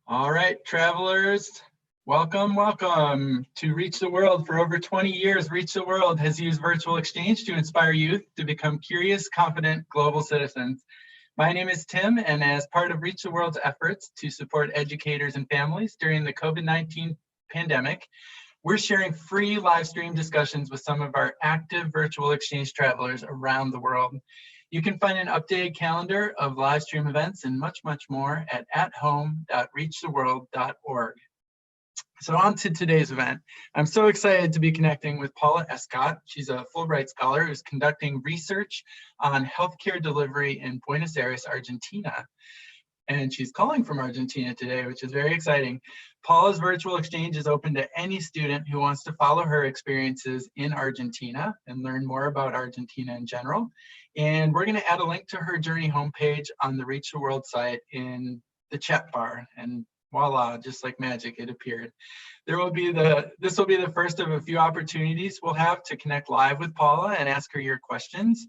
All right, travelers, welcome to Reach the World. For over 20 years, Reach the World has used virtual exchange to inspire youth to become curious, confident global citizens. My name is Tim, and as part of Reach the World's efforts to support educators and families during the COVID-19 pandemic, we're sharing free live stream discussions with some of our active virtual exchange travelers around the world. You can find an updated calendar of live stream events and much more at athome.reachtheworld.org. So on to today's event. I'm so excited to be connecting with Paula Escott. She's a Fulbright scholar who's conducting research on healthcare delivery in Buenos Aires, Argentina. And she's calling from Argentina today, which is very exciting. Paula's virtual exchange is open to any student who wants to follow her experiences in Argentina and learn more about Argentina in general. And we're going to add a link to her journey homepage on the Reach the World site in the chat bar. And voila, just like magic, it appeared. This will be the first of a few opportunities we'll have to connect live with Paula and ask her your questions.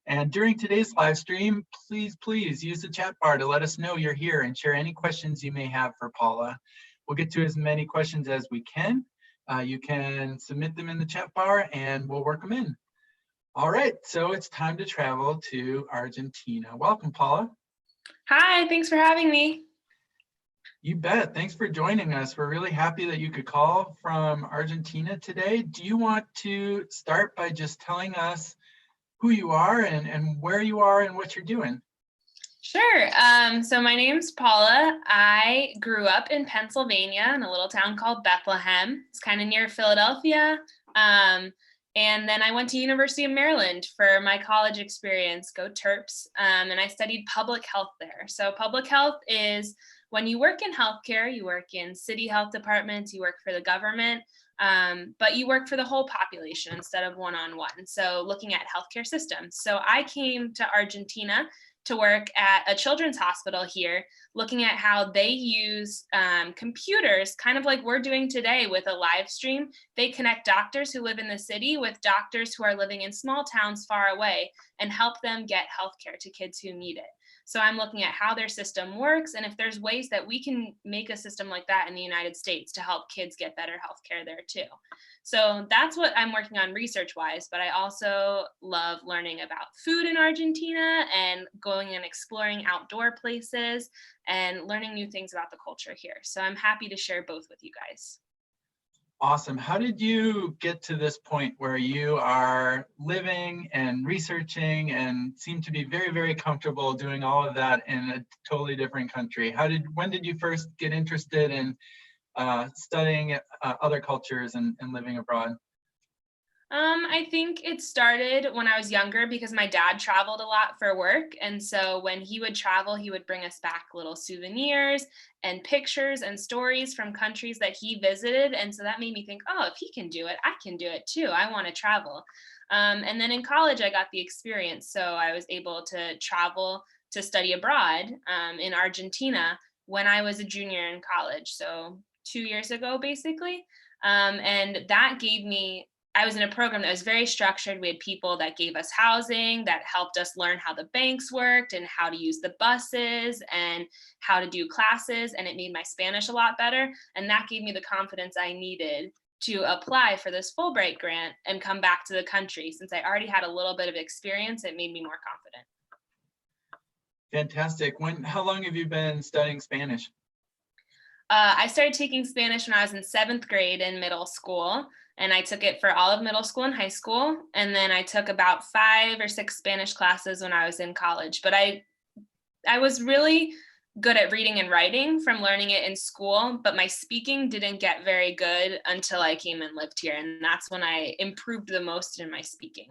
And during today's live stream, please use the chat bar to let us know you're here and share any questions you may have for Paula. We'll get to as many questions as we can. You can submit them in the chat bar and we'll work them in. All right, so it's time to travel to Argentina. Welcome, Paula. Hi, thanks for having me. You bet. Thanks for joining us. We're really happy that you could call from Argentina today. Do you want to start by just telling us who you are and where you are and what you're doing? Sure. So my name's Paula. I grew up in Pennsylvania in a little town called Bethlehem. It's kind of near Philadelphia. And then I went to University of Maryland for my college experience, go Terps, and I studied public health there. So public health is when you work in healthcare, you work in city health departments, you work for the government, but you work for the whole population instead of one-on-one. So looking at healthcare systems. So I came to Argentina to work at a children's hospital here, looking at how they use computers, kind of like we're doing today with a live stream. They connect doctors who live in the city with doctors who are living in small towns far away and help them get healthcare to kids who need it. So I'm looking at how their system works and if there's ways that we can make a system like that in the United States to help kids get better healthcare there too. So that's what I'm working on research-wise, but I also love learning about food in Argentina and going and exploring outdoor places and learning new things about the culture here. So I'm happy to share both with you guys. Awesome. How did you get to this point where you are living and researching and seem to be very comfortable doing all of that in a totally different country? When did you first get interested in studying other cultures and living abroad? I think it started when I was younger because my dad traveled a lot for work. And so when he would travel, he would bring us back little souvenirs and pictures and stories from countries that he visited. And so that made me think, oh, if he can do it, I can do it too. I want to travel. And then in college, I got the experience. So I was able to travel to study abroad in Argentina when I was a junior in college. So 2 years ago, basically. And that gave me, I was in a program that was very structured. We had people that gave us housing, that helped us learn how the banks worked and how to use the buses and how to do classes. And it made my Spanish a lot better. And that gave me the confidence I needed to apply for this Fulbright grant and come back to the country. Since I already had a little bit of experience, it made me more confident. Fantastic. How long have you been studying Spanish? I started taking Spanish when I was in 7th grade in middle school, and I took it for all of middle school and high school. And then I took about 5 or 6 Spanish classes when I was in college. But I was really good at reading and writing from learning it in school, but my speaking didn't get very good until I came and lived here. And that's when I improved the most in my speaking.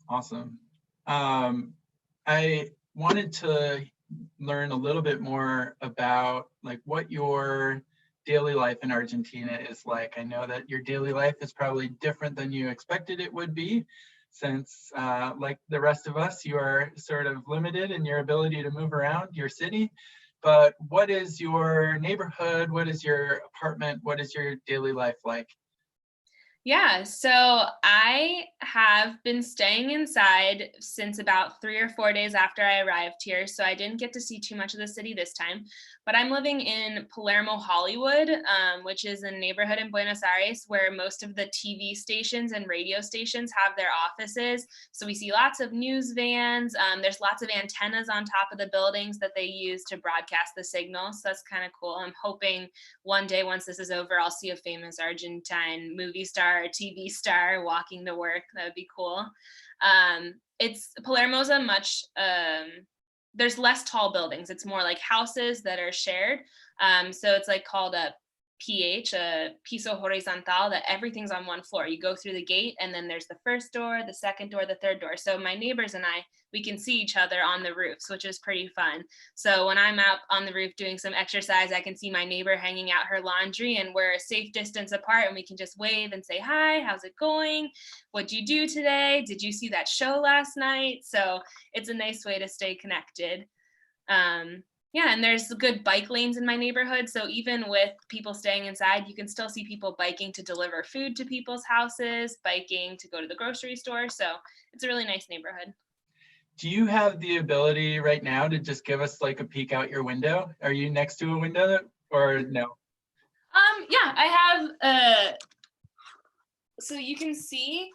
Awesome. I wanted to learn a little bit more about what your daily life in Argentina is like. I know that your daily life is probably different than you expected it would be, since like the rest of us, you are sort of limited in your ability to move around your city. But what is your neighborhood? What is your apartment? What is your daily life like? Yeah, so I have been staying inside since about 3 or 4 days after I arrived here. So I didn't get to see too much of the city this time. But I'm living in Palermo, Hollywood, which is a neighborhood in Buenos Aires where most of the TV stations and radio stations have their offices. So we see lots of news vans. There's lots of antennas on top of the buildings that they use to broadcast the signal. So that's kind of cool. I'm hoping one day once this is over, I'll see a famous Argentine movie star or TV star walking to work. That would be cool. It's Palermo's a much there's less tall buildings. It's more like houses that are shared. So it's like called a PH, a piso horizontal, that everything's on one floor. You go through the gate and then there's the first door, the second door, the third door. So my neighbors and I, we can see each other on the roofs, which is pretty fun. So when I'm out on the roof doing some exercise, I can see my neighbor hanging out her laundry and we're a safe distance apart and we can just wave and say, hi, how's it going? What'd you do today? Did you see that show last night? So it's a nice way to stay connected. Yeah, and there's good bike lanes in my neighborhood. So even with people staying inside, you can still see people biking to deliver food to people's houses, biking to go to the grocery store. So it's a really nice neighborhood. Do you have the ability right now to just give us like a peek out your window? Are you next to a window or no? Yeah, I have so you can see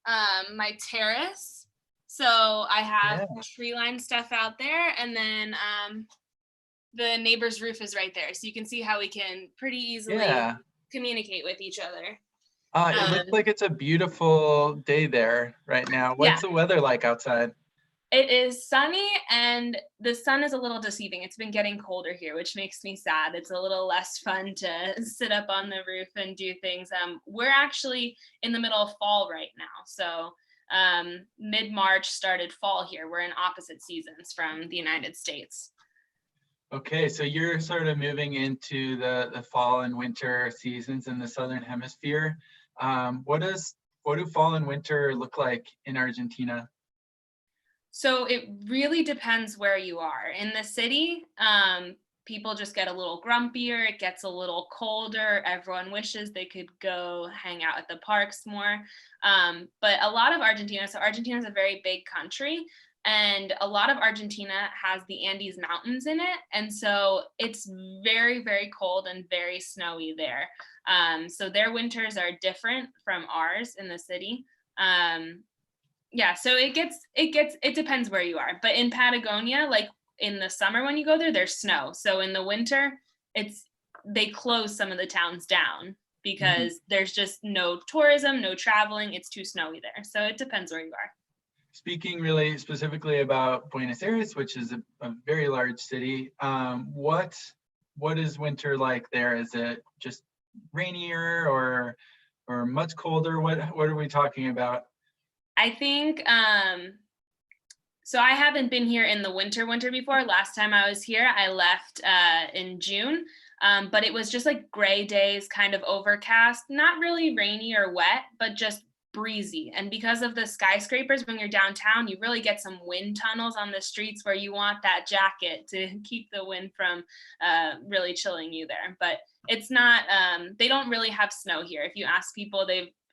my terrace. So I have Yeah. tree line stuff out there, and then the neighbor's roof is right there. So you can see how we can pretty easily Yeah. communicate with each other. It looks like it's a beautiful day there right now. Yeah, What's the weather like outside? it is sunny and the sun is a little deceiving. It's been getting colder here, which makes me sad. It's a little less fun to sit up on the roof and do things. We're actually in the middle of fall right now. So mid-March started fall here. We're in opposite seasons from the United States. Okay, so you're sort of moving into the fall and winter seasons in the Southern Hemisphere. What do fall and winter look like in Argentina? So it really depends where you are. In the city, people just get a little grumpier. It gets a little colder. Everyone wishes they could go hang out at the parks more. But a lot of Argentina, so Argentina is a very big country, and a lot of Argentina has the Andes Mountains in it. And so it's very, very cold and very snowy there. So their winters are different from ours in the city. Yeah, so it depends where you are. But in Patagonia, like in the summer when you go there, there's snow. So in the winter, they close some of the towns down Mhm. because there's just no tourism, no traveling. It's too snowy there. So it depends where you are. Speaking really specifically about Buenos Aires, which is a very large city, what is winter like there? Is it just rainier or much colder? What are we talking about? I think so I haven't been here in the winter before. Last time I was here, I left in June. But it was just like gray days, kind of overcast, not really rainy or wet, but just breezy. And because of the skyscrapers, when you're downtown, you really get some wind tunnels on the streets where you want that jacket to keep the wind from really chilling you there. But it's not, they don't really have snow here. If you ask people,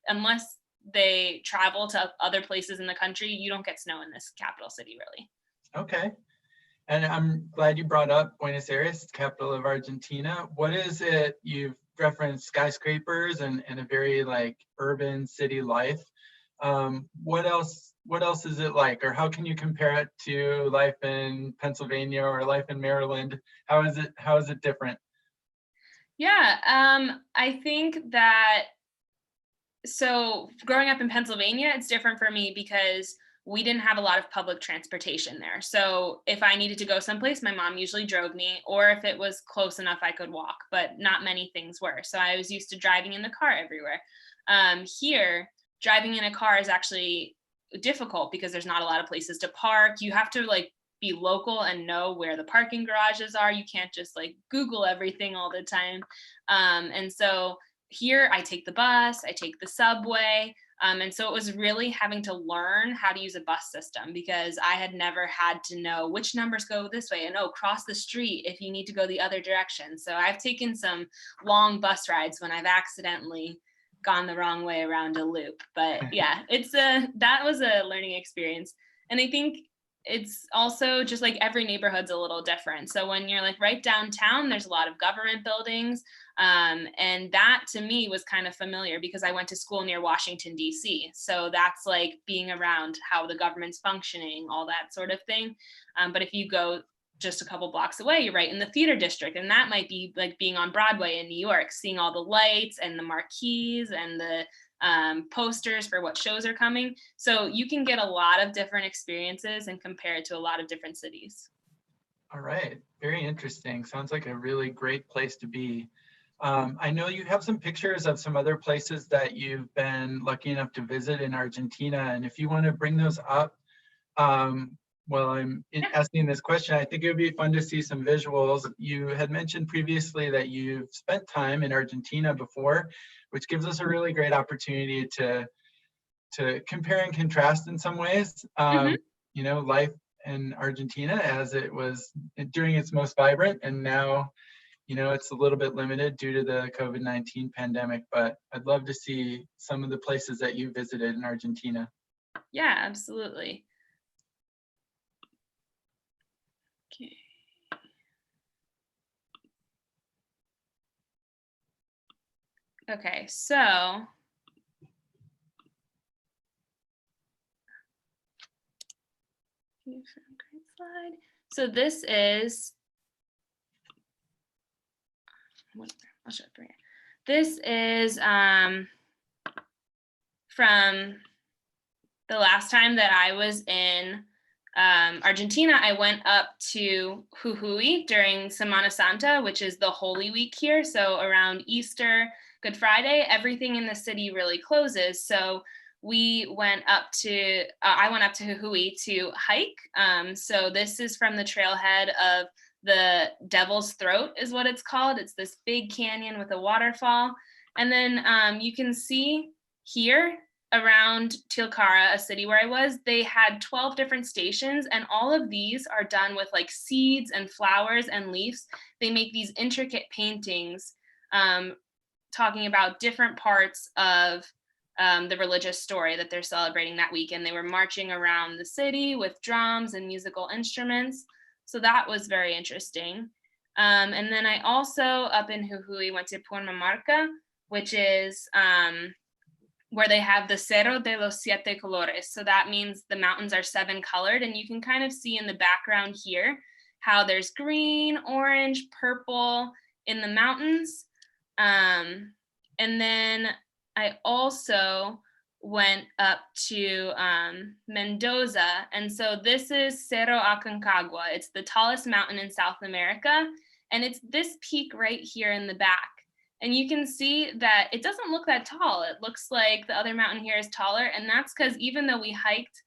unless they travel to other places in the country, you don't get snow in this capital city, really. Okay. And I'm glad you brought up Buenos Aires, capital of Argentina. What is it? You've referenced skyscrapers and a very like urban city life. What else? What else is it like, or how can you compare it to life in Pennsylvania or life in Maryland? How is it? How is it different? Yeah, I think that so growing up in Pennsylvania, it's different for me because we didn't have a lot of public transportation there. So if I needed to go someplace, my mom usually drove me, or if it was close enough, I could walk, but not many things were. So I was used to driving in the car everywhere. Here, driving in a car is actually difficult because there's not a lot of places to park. You have to like be local and know where the parking garages are. You can't just like Google everything all the time. And so here I take the bus, I take the subway. And so it was really having to learn how to use a bus system because I had never had to know which numbers go this way and cross the street if you need to go the other direction. So I've taken some long bus rides when I've accidentally gone the wrong way around a loop. But yeah, that was a learning experience. And I think it's also just like every neighborhood's a little different. So when you're like right downtown, there's a lot of government buildings. And that to me was kind of familiar because I went to school near Washington, D.C. So that's like being around how the government's functioning, all that sort of thing. But if you go just a couple blocks away, you're right in the theater district. And that might be like being on Broadway in New York, seeing all the lights and the marquees and the posters for what shows are coming. So you can get a lot of different experiences and compare it to a lot of different cities. All right, very interesting. Sounds like a really great place to be. I know you have some pictures of some other places that you've been lucky enough to visit in Argentina. And if you want to bring those up while I'm asking this question, I think it would be fun to see some visuals. You had mentioned previously that you've spent time in Argentina before, which gives us a really great opportunity to compare and contrast in some ways. You know, life in Argentina as it was during its most vibrant, and now, you know, it's a little bit limited due to the COVID-19 pandemic, but I'd love to see some of the places that you visited in Argentina. Yeah, absolutely. Okay. Okay, so great slide. So this is, I'll show it for you. This is from the last time that I was in Argentina. I went up to Jujuy during Semana Santa, which is the Holy Week here. So around Easter, Good Friday, everything in the city really closes. So we went up to, I went up to Jujuy to hike. So this is from the trailhead of the Devil's Throat is what it's called. It's this big canyon with a waterfall. And then you can see here around Tilcara, a city where I was, they had 12 different stations, and all of these are done with like seeds and flowers and leaves. They make these intricate paintings talking about different parts of the religious story that they're celebrating that week. And they were marching around the city with drums and musical instruments. So that was very interesting. And then I also, up in Jujuy, went to Purmamarca, which is where they have the Cerro de los Siete Colores. So that means the mountains are 7 colored. And you can kind of see in the background here how there's green, orange, purple in the mountains. And then I also went up to Mendoza. And so this is Cerro Aconcagua. It's the tallest mountain in South America. And it's this peak right here in the back. And you can see that it doesn't look that tall. It looks like the other mountain here is taller. And that's because even though we hiked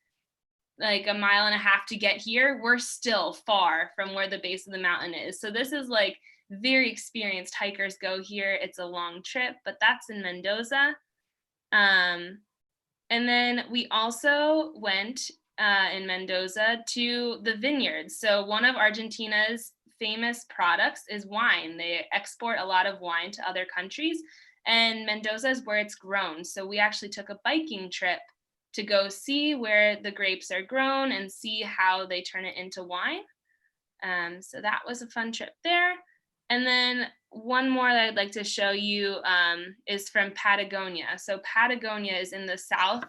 like 1.5 miles to get here, we're still far from where the base of the mountain is. So this is like very experienced hikers go here. It's a long trip, but that's in Mendoza. And then we also went in Mendoza to the vineyards. So one of Argentina's famous products is wine. They export a lot of wine to other countries, and Mendoza is where it's grown. So we actually took a biking trip to go see where the grapes are grown and see how they turn it into wine. So that was a fun trip there. And then one more that I'd like to show you is from Patagonia. So Patagonia is in the south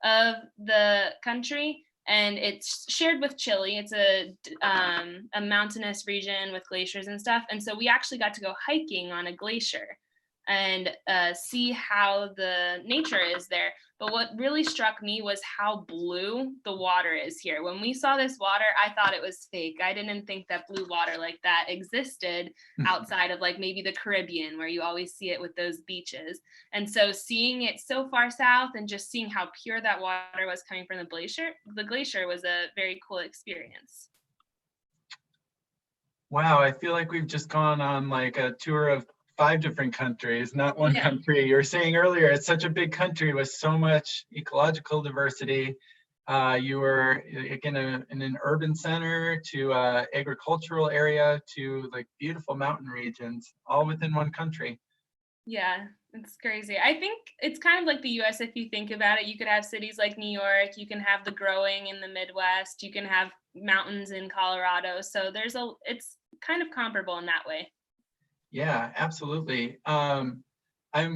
of the country, and it's shared with Chile. It's a mountainous region with glaciers and stuff. And so we actually got to go hiking on a glacier and see how the nature is there. But what really struck me was how blue the water is here. When we saw this water, I thought it was fake. I didn't think that blue water like that existed outside of like maybe the Caribbean, where you always see it with those beaches. And so seeing it so far south and just seeing how pure that water was coming from the glacier was a very cool experience. Wow, I feel like we've just gone on like a tour of 5 different countries, not one country. You were saying earlier, it's such a big country with so much ecological diversity. You were in an urban center to agricultural area to like beautiful mountain regions, all within one country. Yeah, it's crazy. I think it's kind of like the US if you think about it. You could have cities like New York, you can have the growing in the Midwest, you can have mountains in Colorado. So it's kind of comparable in that way. Yeah, absolutely. I'm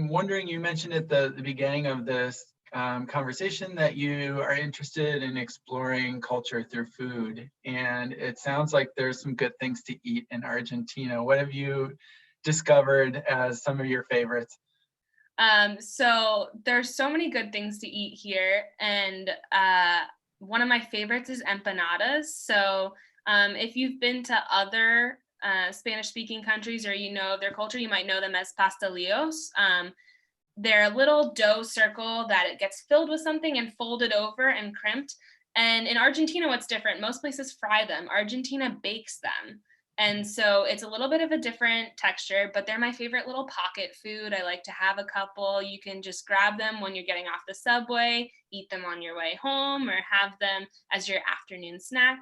wondering, you mentioned at the beginning of this conversation that you are interested in exploring culture through food, and it sounds like there's some good things to eat in Argentina. What have you discovered as some of your favorites? So there's so many good things to eat here, and one of my favorites is empanadas. So if you've been to other Spanish-speaking countries or you know their culture, you might know them as pastelillos. They're a little dough circle that it gets filled with something and folded over and crimped. And in Argentina, what's different? Most places fry them. Argentina bakes them. And so it's a little bit of a different texture, but they're my favorite little pocket food. I like to have a couple. You can just grab them when you're getting off the subway, eat them on your way home, or have them as your afternoon snack.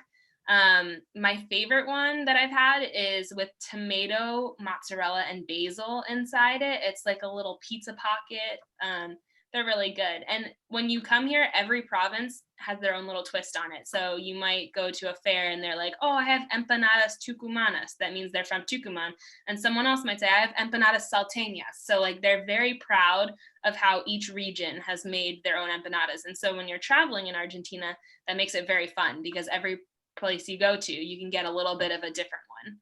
My favorite one that I've had is with tomato, mozzarella, and basil inside it. It's like a little pizza pocket. They're really good. And when you come here, every province has their own little twist on it. So you might go to a fair and they're like, oh, I have empanadas tucumanas. That means they're from Tucumán. And someone else might say, I have empanadas salteñas. So like they're very proud of how each region has made their own empanadas. And so when you're traveling in Argentina, that makes it very fun because every place you go to, you can get a little bit of a different one.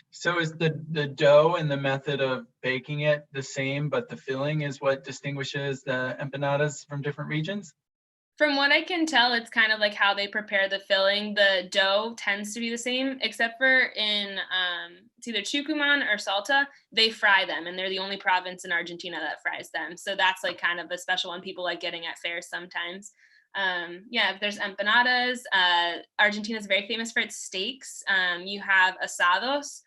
So is the dough and the method of baking it the same, but the filling is what distinguishes the empanadas from different regions? From what I can tell, it's kind of like how they prepare the filling. The dough tends to be the same, except for in it's either Tucumán or Salta, they fry them, and they're the only province in Argentina that fries them. So that's like kind of a special one people like getting at fairs sometimes. Yeah, there's empanadas. Argentina is very famous for its steaks. You have asados,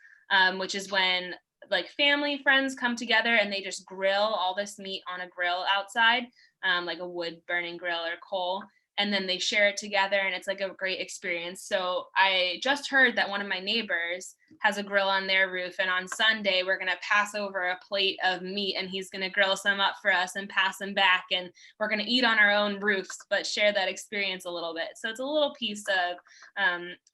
which is when like family friends come together and they just grill all this meat on a grill outside, like a wood burning grill or coal, and then they share it together and it's like a great experience. So I just heard that one of my neighbors has a grill on their roof, and on Sunday we're going to pass over a plate of meat and he's going to grill some up for us and pass them back, and we're going to eat on our own roofs but share that experience a little bit. So it's a little piece of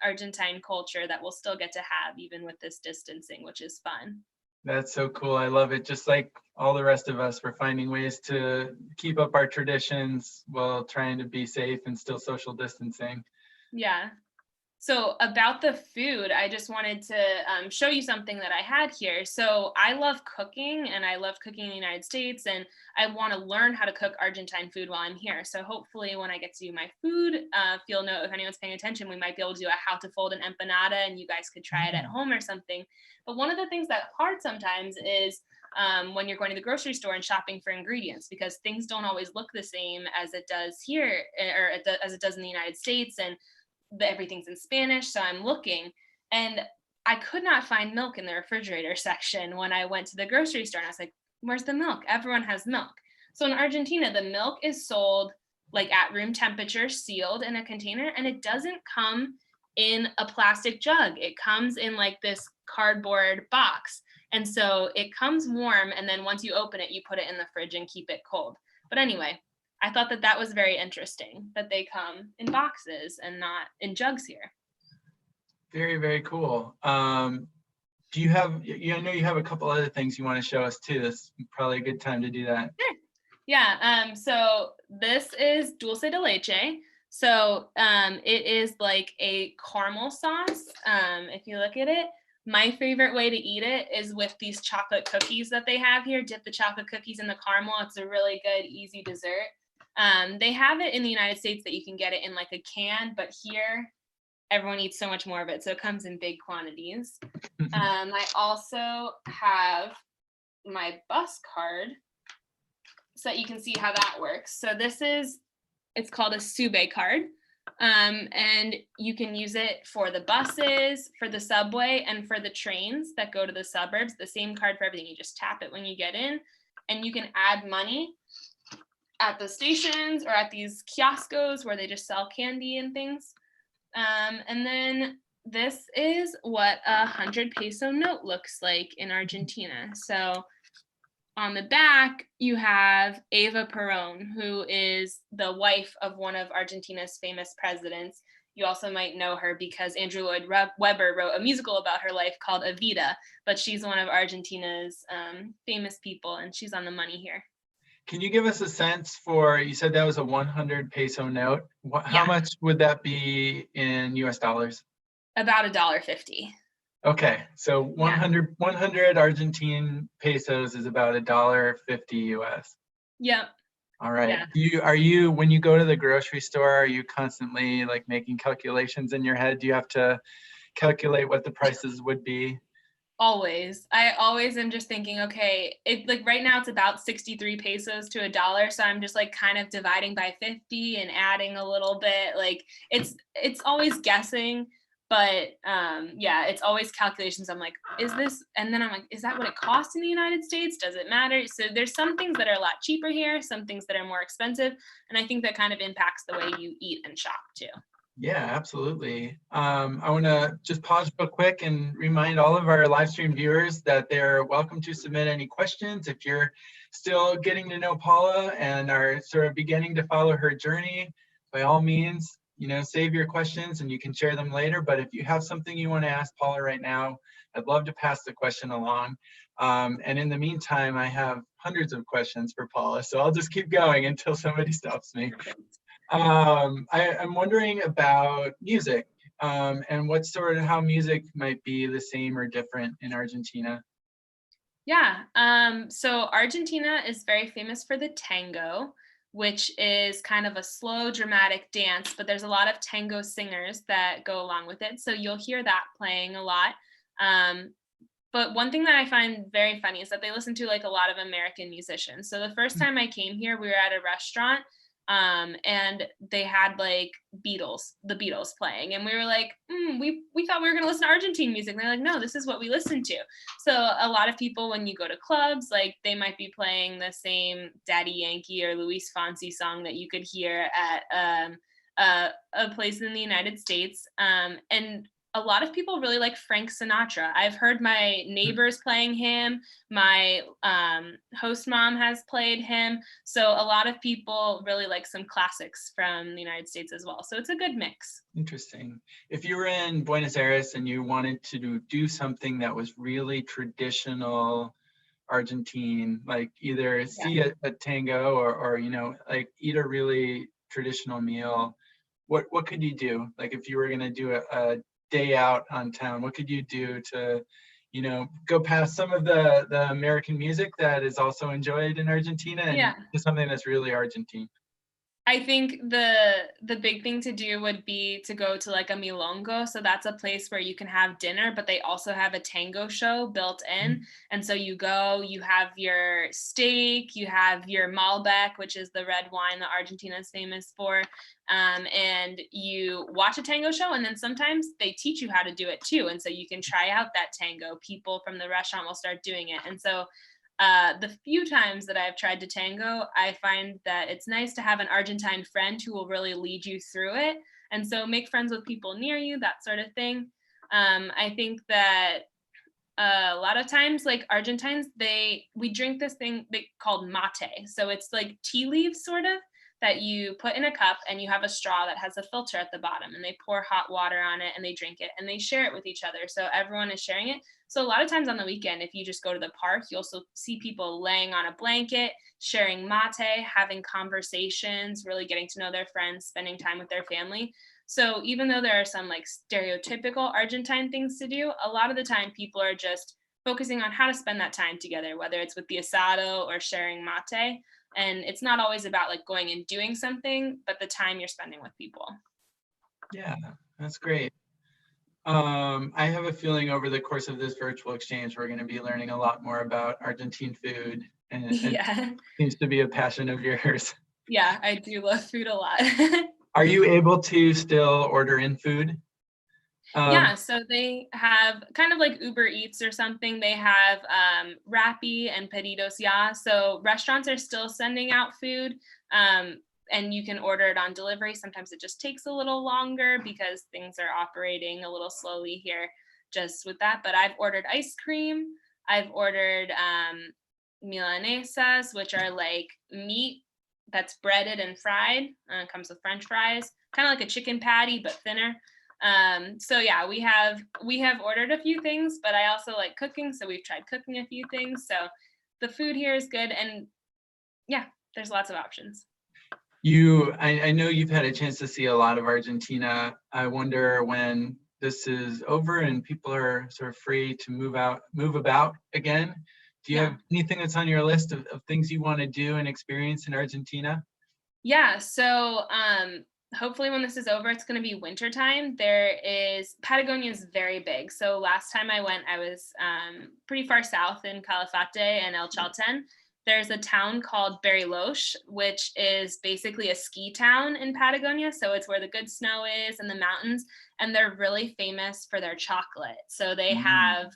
Argentine culture that we'll still get to have even with this distancing, which is fun. That's so cool. I love it. Just like all the rest of us, we're finding ways to keep up our traditions while trying to be safe and still social distancing. Yeah. So about the food, I just wanted to show you something that I had here. So I love cooking and I love cooking in the United States, and I want to learn how to cook Argentine food while I'm here. So hopefully when I get to do my food, if you'll know, if anyone's paying attention, we might be able to do a how to fold an empanada and you guys could try it at home or something. But one of the things that's hard sometimes is when you're going to the grocery store and shopping for ingredients, because things don't always look the same as it does here or as it does in the United States. And everything's in Spanish, so I'm looking, and I could not find milk in the refrigerator section when I went to the grocery store, and I was like, where's the milk? Everyone has milk. So in Argentina, the milk is sold like at room temperature, sealed in a container, and it doesn't come in a plastic jug. It comes in like this cardboard box. And so it comes warm, and then once you open it, you put it in the fridge and keep it cold. But anyway, I thought that that was very interesting that they come in boxes and not in jugs here. Very, very cool. Do you have, I know you have a couple other things you want to show us too. This is probably a good time to do that. Sure. Yeah. So this is dulce de leche. So it is like a caramel sauce. If you look at it, my favorite way to eat it is with these chocolate cookies that they have here. Dip the chocolate cookies in the caramel. It's a really good, easy dessert. They have it in the United States that you can get it in like a can, but here everyone eats so much more of it, so it comes in big quantities. I also have my bus card so that you can see how that works. So it's called a Sube card. And you can use it for the buses, for the subway, and for the trains that go to the suburbs. The same card for everything. You just tap it when you get in, and you can add money at the stations or at these kioscos where they just sell candy and things. And then this is what 100 peso note looks like in Argentina. So on the back, you have Eva Perón, who is the wife of one of Argentina's famous presidents. You also might know her because Andrew Lloyd Webber wrote a musical about her life called Evita, but she's one of Argentina's famous people, and she's on the money here. Can you give us a sense for, you said that was a 100 peso note. How Yeah. much would that be in US dollars? About $1.50. Okay, so 100 Argentine pesos is about $1.50 US. Yep. All right. Yeah. Are you when you go to the grocery store, are you constantly like making calculations in your head? Do you have to calculate what the prices would be? Always. I always am just thinking, okay, it like right now it's about 63 pesos to $1. So I'm just like kind of dividing by 50 and adding a little bit. Like it's always guessing, but yeah, it's always calculations. I'm like, is this, and then I'm like, is that what it costs in the United States? Does it matter? So there's some things that are a lot cheaper here, some things that are more expensive. And I think that kind of impacts the way you eat and shop too. Yeah, absolutely. I want to just pause real quick and remind all of our live stream viewers that they're welcome to submit any questions. If you're still getting to know Paula and are sort of beginning to follow her journey, by all means, save your questions and you can share them later. But if you have something you want to ask Paula right now, I'd love to pass the question along. And in the meantime, I have hundreds of questions for Paula, so I'll just keep going until somebody stops me. I'm wondering about music and what sort of how music might be the same or different in Argentina. Yeah. So Argentina is very famous for the tango, which is kind of a slow, dramatic dance, but there's a lot of tango singers that go along with it. So you'll hear that playing a lot. But one thing that I find very funny is that they listen to like a lot of American musicians. So the first time I came here, we were at a restaurant and they had like the Beatles playing, and we were like, we thought we were going to listen to Argentine music. And they're like, no, this is what we listen to. So a lot of people, when you go to clubs, like they might be playing the same Daddy Yankee or Luis Fonsi song that you could hear at a place in the United States. And a lot of people really like Frank Sinatra. I've heard my neighbors playing him. My host mom has played him. So a lot of people really like some classics from the United States as well. So it's a good mix. Interesting. If you were in Buenos Aires and you wanted to do something that was really traditional Argentine, like either see a tango or like eat a really traditional meal, what could you do? Like if you were going to do a day out on town, what could you do to go past some of the American music that is also enjoyed in Argentina and to something that's really Argentine? I think the big thing to do would be to go to like a milonga. So that's a place where you can have dinner, but they also have a tango show built in. And so you go, you have your steak, you have your Malbec, which is the red wine that Argentina is famous for. And you watch a tango show, and then sometimes they teach you how to do it too. And so you can try out that tango. People from the restaurant will start doing it. And so the few times that I've tried to tango, I find that it's nice to have an Argentine friend who will really lead you through it. And so make friends with people near you, that sort of thing. I think that a lot of times, like Argentines, we drink this thing called mate. So it's like tea leaves sort of that you put in a cup, and you have a straw that has a filter at the bottom, and they pour hot water on it and they drink it and they share it with each other. So everyone is sharing it. So a lot of times on the weekend, if you just go to the park, you'll also see people laying on a blanket, sharing mate, having conversations, really getting to know their friends, spending time with their family. So even though there are some like stereotypical Argentine things to do, a lot of the time people are just focusing on how to spend that time together, whether it's with the asado or sharing mate. And it's not always about like going and doing something, but the time you're spending with people. Yeah, that's great. I have a feeling over the course of this virtual exchange, we're going to be learning a lot more about Argentine food, and it seems to be a passion of yours. Yeah, I do love food a lot. Are you able to still order in food? Yeah, so they have kind of like Uber Eats or something. They have Rappi and Pedidos Ya. So restaurants are still sending out food, and you can order it on delivery. Sometimes it just takes a little longer because things are operating a little slowly here just with that. But I've ordered ice cream. I've ordered milanesas, which are like meat that's breaded and fried. Comes with French fries, kind of like a chicken patty but thinner. So yeah, we have ordered a few things, but I also like cooking, so we've tried cooking a few things. So the food here is good, and yeah, there's lots of options. I know you've had a chance to see a lot of Argentina. I wonder when this is over and people are sort of free to move about again. Do you Yeah. have anything that's on your list of things you want to do and experience in Argentina? Yeah, so hopefully when this is over, it's going to be wintertime. Patagonia is very big. So last time I went, I was pretty far south in Calafate and El Chalten. There's a town called Bariloche, which is basically a ski town in Patagonia. So it's where the good snow is and the mountains, and they're really famous for their chocolate. So they have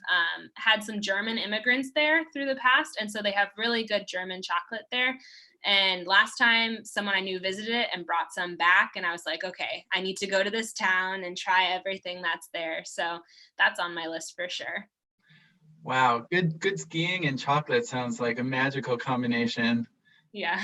had some German immigrants there through the past, and so they have really good German chocolate there. And last time someone I knew visited it and brought some back, and I was like, okay, I need to go to this town and try everything that's there. So that's on my list for sure. Wow, good skiing and chocolate sounds like a magical combination. Yeah.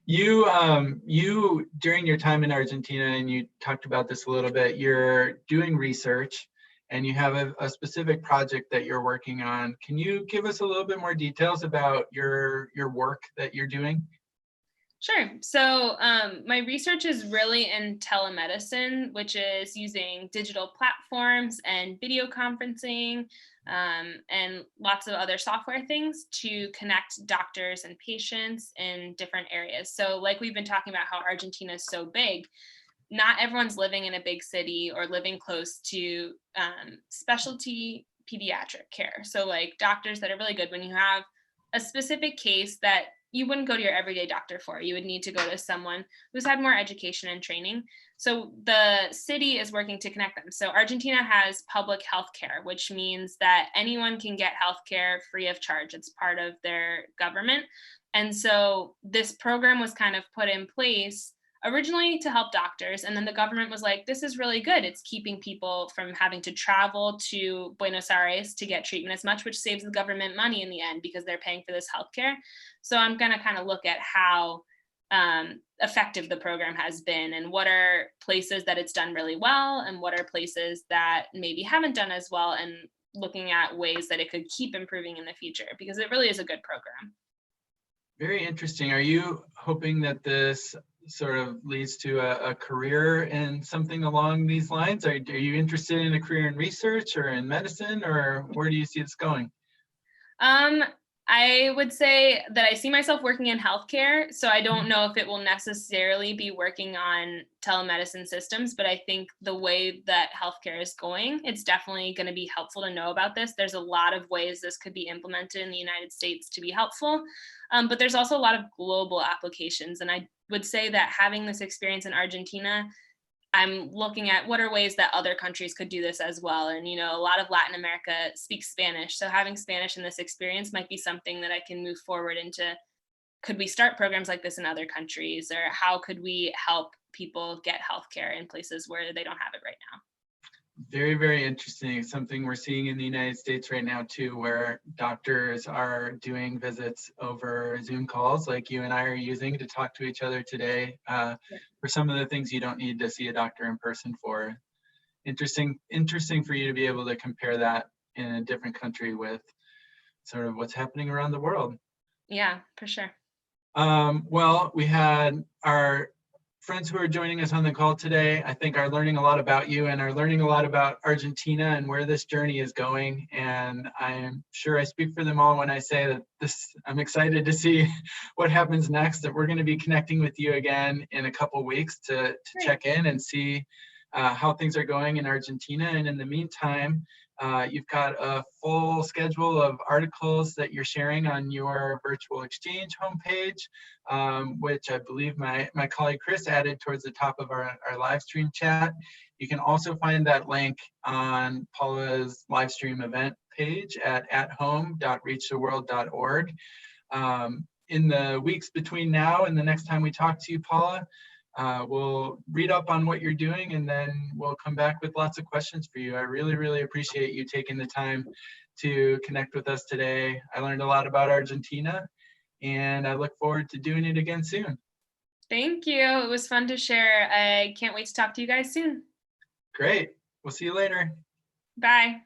You during your time in Argentina, and you talked about this a little bit, you're doing research and you have a specific project that you're working on. Can you give us a little bit more details about your work that you're doing? Sure. So my research is really in telemedicine, which is using digital platforms and video conferencing and lots of other software things to connect doctors and patients in different areas. So, like we've been talking about how Argentina is so big, not everyone's living in a big city or living close to specialty pediatric care. So, like doctors that are really good when you have a specific case that you wouldn't go to your everyday doctor for. You would need to go to someone who's had more education and training. So the city is working to connect them. So Argentina has public health care, which means that anyone can get health care free of charge. It's part of their government. And so this program was kind of put in place originally to help doctors. And then the government was like, this is really good. It's keeping people from having to travel to Buenos Aires to get treatment as much, which saves the government money in the end because they're paying for this healthcare. So I'm going to kind of look at how effective the program has been and what are places that it's done really well and what are places that maybe haven't done as well, and looking at ways that it could keep improving in the future because it really is a good program. Very interesting. Are you hoping that this sort of leads to a career in something along these lines? Are you interested in a career in research or in medicine, or where do you see this going? I would say that I see myself working in healthcare, so I don't know if it will necessarily be working on telemedicine systems, but I think the way that healthcare is going, it's definitely going to be helpful to know about this. There's a lot of ways this could be implemented in the United States to be helpful, but there's also a lot of global applications, and I would say that having this experience in Argentina, I'm looking at what are ways that other countries could do this as well. And, you know, a lot of Latin America speaks Spanish. So having Spanish in this experience might be something that I can move forward into. Could we start programs like this in other countries? Or how could we help people get healthcare in places where they don't have it right now? Very, very interesting. It's something we're seeing in the United States right now too, where doctors are doing visits over Zoom calls like you and I are using to talk to each other today for some of the things you don't need to see a doctor in person for. Interesting for you to be able to compare that in a different country with sort of what's happening around the world. Yeah, for sure. Well, we had our friends who are joining us on the call today, I think, are learning a lot about you and are learning a lot about Argentina and where this journey is going. And I'm sure I speak for them all when I say that I'm excited to see what happens next, that we're going to be connecting with you again in a couple weeks to check in and see how things are going in Argentina. And in the meantime, you've got a full schedule of articles that you're sharing on your virtual exchange homepage, which I believe my colleague Chris added towards the top of our live stream chat. You can also find that link on Paula's live stream event page at athome.reachtheworld.org. In the weeks between now and the next time we talk to you, Paula, we'll read up on what you're doing, and then we'll come back with lots of questions for you. I really, really appreciate you taking the time to connect with us today. I learned a lot about Argentina, and I look forward to doing it again soon. Thank you. It was fun to share. I can't wait to talk to you guys soon. Great. We'll see you later. Bye.